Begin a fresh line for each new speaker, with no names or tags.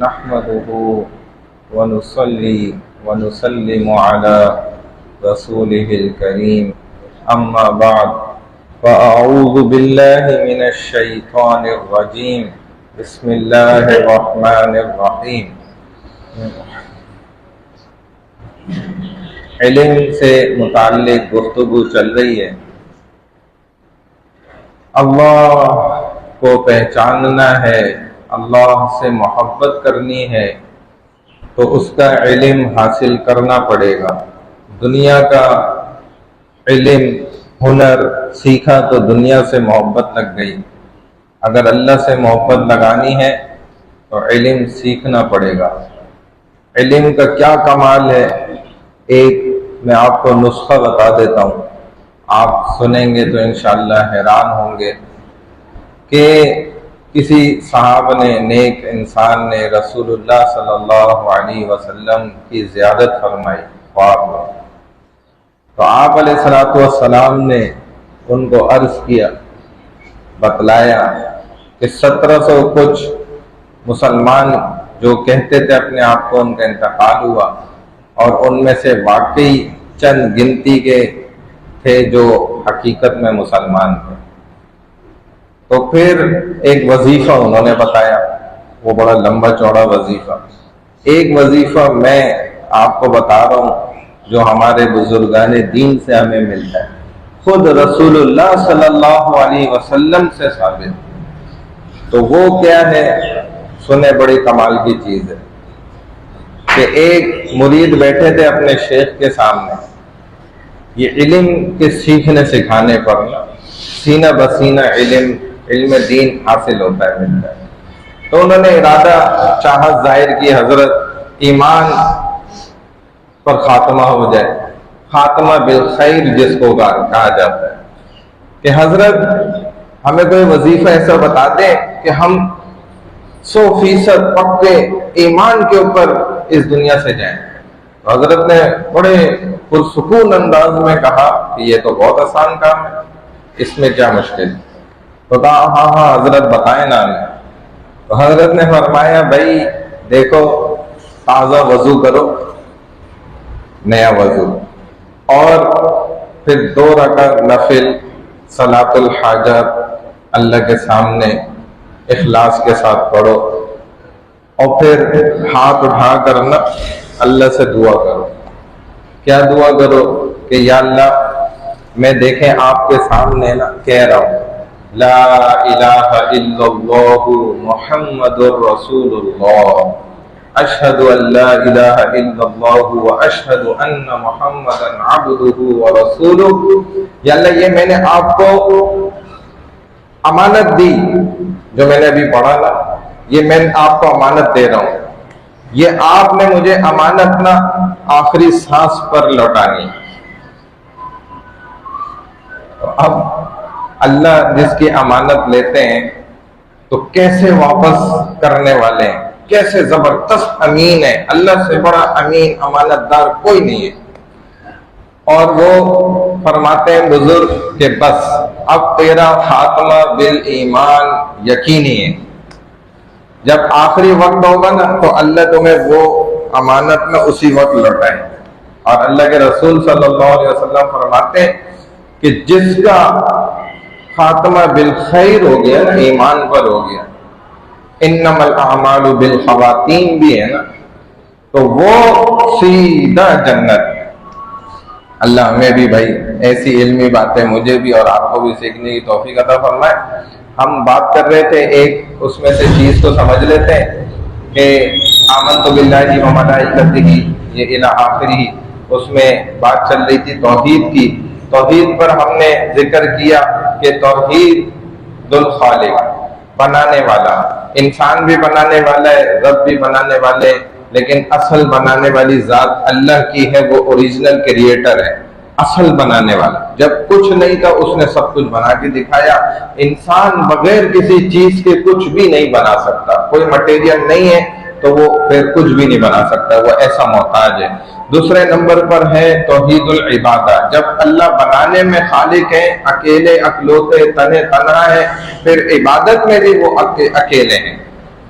نحمده ونصلي ونسلم على رسوله الكريم أما بعد فأعوذ بالله من الشيطان الرجيم بسم الله الرحمن الرحيم۔ علم سے متعلق گفتگو چل رہی ہے۔ اللہ کو پہچاننا ہے، اللہ سے محبت کرنی ہے تو اس کا علم حاصل کرنا پڑے گا۔ دنیا کا علم ہنر سیکھا تو دنیا سے محبت لگ گئی، اگر اللہ سے محبت لگانی ہے تو علم سیکھنا پڑے گا۔ علم کا کیا کمال ہے، ایک میں آپ کو نسخہ بتا دیتا ہوں، آپ سنیں گے تو انشاءاللہ حیران ہوں گے کہ کسی صحابہ نے، نیک انسان نے رسول اللہ صلی اللہ علیہ وسلم کی زیارت فرمائی خواب میں، تو آپ علیہ الصلوۃ والسلام نے ان کو عرض کیا، بتلایا کہ 1700 کچھ مسلمان جو کہتے تھے اپنے آپ کو، ان کا انتقال ہوا، اور ان میں سے واقعی چند گنتی کے تھے جو حقیقت میں مسلمان تھے۔ تو پھر ایک وظیفہ انہوں نے بتایا، وہ بڑا لمبا چوڑا وظیفہ۔ ایک وظیفہ میں آپ کو بتا رہا ہوں جو ہمارے بزرگان دین سے ہمیں ملتا ہے، خود رسول اللہ صلی اللہ علیہ وسلم سے ثابت۔ تو وہ کیا ہے، سنیں، بڑی کمال کی چیز ہے کہ ایک مرید بیٹھے تھے اپنے شیخ کے سامنے، یہ علم کے سیکھنے سکھانے پر سینہ بسینہ علم دین حاصل ہوتا ہے، ملتا ہے۔ تو انہوں نے ارادہ چاہت ظاہر کی، حضرت ایمان پر خاتمہ ہو جائے، خاتمہ بالخیر جس کو کہا جاتا ہے، کہ حضرت ہمیں کوئی وظیفہ ایسا بتا دیں کہ ہم 100% پکے ایمان کے اوپر اس دنیا سے جائیں۔ تو حضرت نے بڑے پرسکون انداز میں کہا کہ یہ تو بہت آسان کام ہے، اس میں کیا مشکل؟ تو کہا ہاں ہاں حضرت بتائیں نا ہمیں۔ تو حضرت نے فرمایا، بھائی دیکھو، تازہ وضو کرو، نیا وضو، اور پھر 2 رکعت نفل صلاۃ الحاجات اللہ کے سامنے اخلاص کے ساتھ پڑھو، اور پھر ہاتھ اٹھا کر نا اللہ سے دعا کرو۔ کیا دعا کرو کہ یا اللہ، میں دیکھیں آپ کے سامنے نا کہہ رہا ہوں لا الہ الا اللہ محمد الرسول اللہ، اشہد ان لا الہ الا اللہ واشہد ان محمدا عبدہ ورسولہ۔ یا اللہ، یہ میں نے آپ کو امانت دی، جو میں نے ابھی پڑھا نا، یہ میں آپ کو امانت دے رہا ہوں، یہ آپ نے مجھے امانت نا آخری سانس پر لوٹانی۔ اب اللہ جس کی امانت لیتے ہیں تو کیسے واپس کرنے والے ہیں، کیسے زبردست امین ہے، اللہ سے بڑا امین امانت دار کوئی نہیں ہے۔ اور وہ فرماتے ہیں بزرگ کہ بس اب تیرا خاتمہ بالایمان یقینی ہے، جب آخری وقت ہوگا نا تو اللہ تمہیں وہ امانت میں اسی وقت لوٹائے۔ اور اللہ کے رسول صلی اللہ علیہ وسلم فرماتے ہیں کہ جس کا خاتمہ بالخیر ہو گیا نا، ایمان پر ہو گیا، انما الاعمال بالخواتیم بھی ہے نا، تو وہ سیدھا جنت۔ اللہ ہمیں بھی بھائی ایسی علمی باتیں مجھے بھی اور آپ کو بھی سیکھنے کی توفیق عطا فرمائے۔ ہم بات کر رہے تھے، ایک اس میں سے چیز کو سمجھ لیتے ہیں کہ آمنت باللہ و ملائکتہ، یہ الی آخری، اس میں بات چل رہی تھی توحید کی۔ توحید پر ہم نے ذکر کیا کہ توحید الخالق، بنانے والا، انسان بھی بنانے والا ہے، رب بھی بنانے والے، لیکن اصل بنانے والی ذات اللہ کی ہے، وہ اوریجنل کریٹر ہے، اصل بنانے والا۔ جب کچھ نہیں تھا اس نے سب کچھ بنا کے دکھایا۔ انسان بغیر کسی چیز کے کچھ بھی نہیں بنا سکتا، کوئی مٹیریل نہیں ہے تو وہ پھر کچھ بھی نہیں بنا سکتا، وہ ایسا محتاج ہے۔ دوسرے نمبر پر ہے توحید العبادہ، جب اللہ بنانے میں خالق ہے، اکیلے اکلوتے تنہا ہے، پھر عبادت میں بھی وہ اکیلے ہیں۔